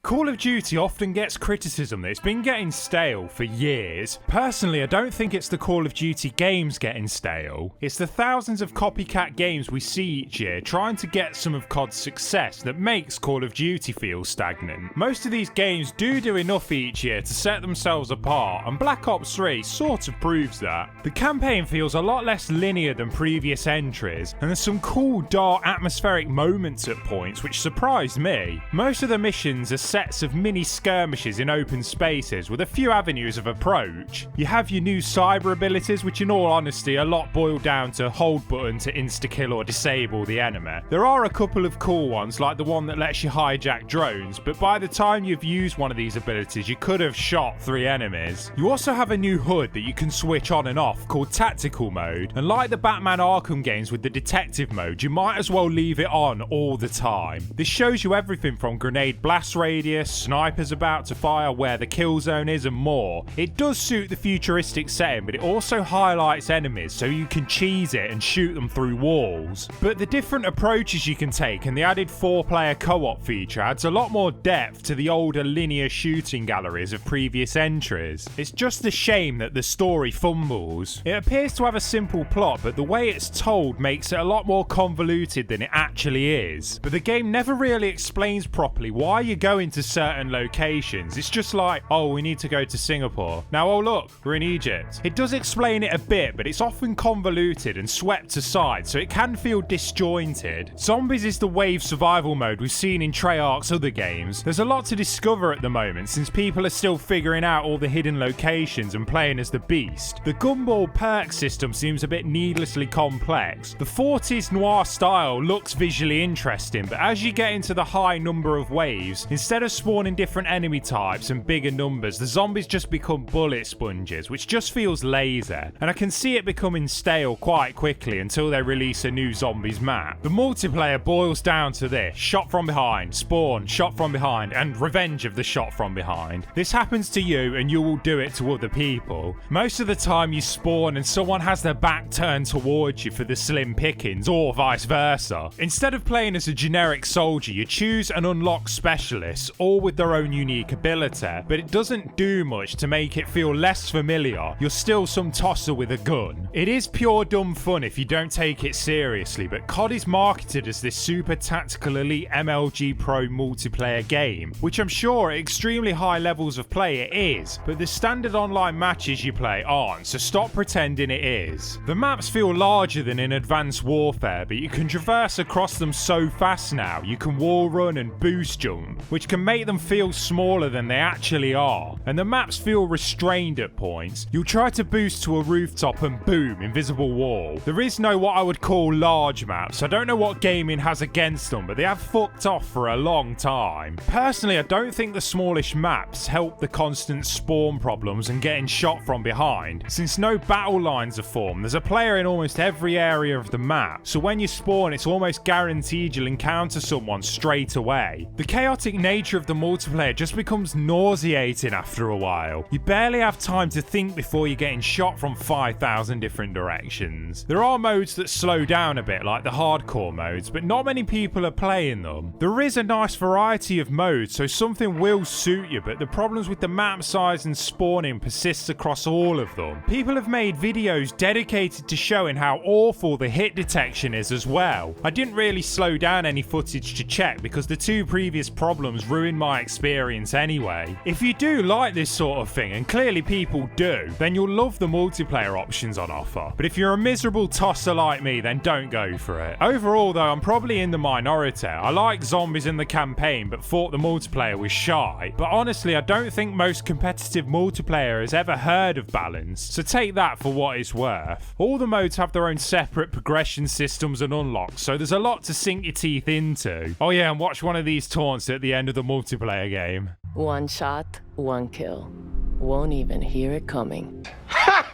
Call of Duty often gets criticism that it's been getting stale for years. Personally, I don't think it's the Call of Duty games getting stale. It's the thousands of copycat games we see each year trying to get some of COD's success that makes Call of Duty feel stagnant. Most of these games do enough each year to set themselves apart, and Black Ops 3 sort of proves that. The campaign feels a lot less linear than previous entries, and there's some cool, dark, atmospheric moments at points which surprised me. Most of the missions are sets of mini skirmishes in open spaces with a few avenues of approach. You have your new cyber abilities, which in all honesty a lot boil down to hold button to insta-kill or disable the enemy. There are a couple of cool ones, like the one that lets you hijack drones, but by the time you've used one of these abilities you could have shot 3 enemies. You also have a new HUD that you can switch on and off called Tactical Mode, and like the Batman Arkham games with the Detective Mode, you might as well leave it on all the time. This shows you everything from grenade blast radius, snipers about to fire, where the kill zone is, and more. It does suit the futuristic setting, but it also highlights enemies so you can cheese it and shoot them through walls. But the different approaches you can take and the added 4-player co-op feature adds a lot more depth to the older linear shooting galleries of previous entries. It's just a shame that the story fumbles. It appears to have a simple plot, but the way it's told makes it a lot more convoluted than it actually is. But the game never really explains properly why you're going to certain locations. It's just like, oh, we need to go to Singapore. Now, oh look, we're in Egypt. It does explain it a bit, but it's often convoluted and swept aside, so it can feel disjointed. Zombies is the wave survival mode we've seen in Treyarch's other games. There's a lot to discover at the moment, since people are still figuring out all the hidden locations and playing as the Beast. The Gumball perk system seems a bit needlessly complex. The 40s noir style looks visually interesting, but as you get into the high number of waves, instead of spawning different enemy types and bigger numbers, the zombies just become bullet sponges, which just feels lazy, and I can see it becoming stale quite quickly until they release a new zombies map. The multiplayer boils down to this: shot from behind, spawn, shot from behind, and revenge of the shot from behind. This happens to you and you will do it to other people. Most of the time you spawn and someone has their back turned towards you for the slim pickings, or vice versa. Instead of playing as a generic soldier, you choose and unlock specialists, all with their own unique ability, but it doesn't do much to make it feel less familiar. You're still some tosser with a gun. It is pure dumb fun if you don't take it seriously, but COD is marketed as this super tactical elite MLG Pro multiplayer game, which I'm sure at extremely high levels of play it is, but the standard online matches you play aren't, so stop pretending it is. The maps feel larger than in Advanced Warfare, but you can traverse across them so fast now. You can wall run and boost jump, which can make them feel smaller than they actually are, and the maps feel restrained at points. You'll try to boost to a rooftop and boom, invisible wall. There is no what I would call large maps. I don't know what gaming has against them, but they have fucked off for a long time. Personally, I don't think the smallish maps help the constant spawn problems and getting shot from behind. Since no battle lines are formed, there's a player in almost every area of the map, so when you spawn it's almost guaranteed you'll encounter someone straight away. The chaotic nature of the multiplayer just becomes nauseating after a while. You barely have time to think before you're getting shot from 5,000 different directions. There are modes that slow down a bit, like the hardcore modes, but not many people are playing them. There is a nice variety of modes, so something will suit you, but the problems with the map size and spawning persists across all of them. People have made videos dedicated to showing how awful the hit detection is as well. I didn't really slow down any footage to check because the 2 previous problems ruined my experience anyway. If you do like this sort of thing, and clearly people do, then you'll love the multiplayer options on offer. But if you're a miserable tosser like me, then don't go for it. Overall though, I'm probably in the minority. I like zombies in the campaign, but thought the multiplayer was shy. But honestly, I don't think most competitive multiplayer has ever heard of balance, so take that for what it's worth. All the modes have their own separate progression systems and unlocks, so there's a lot to sink your teeth into. Oh yeah, and watch one of these taunts at the end of the multiplayer game. One shot, one kill. Won't even hear it coming. Ha!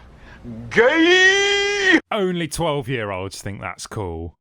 Gay! Only 12-year-olds think that's cool.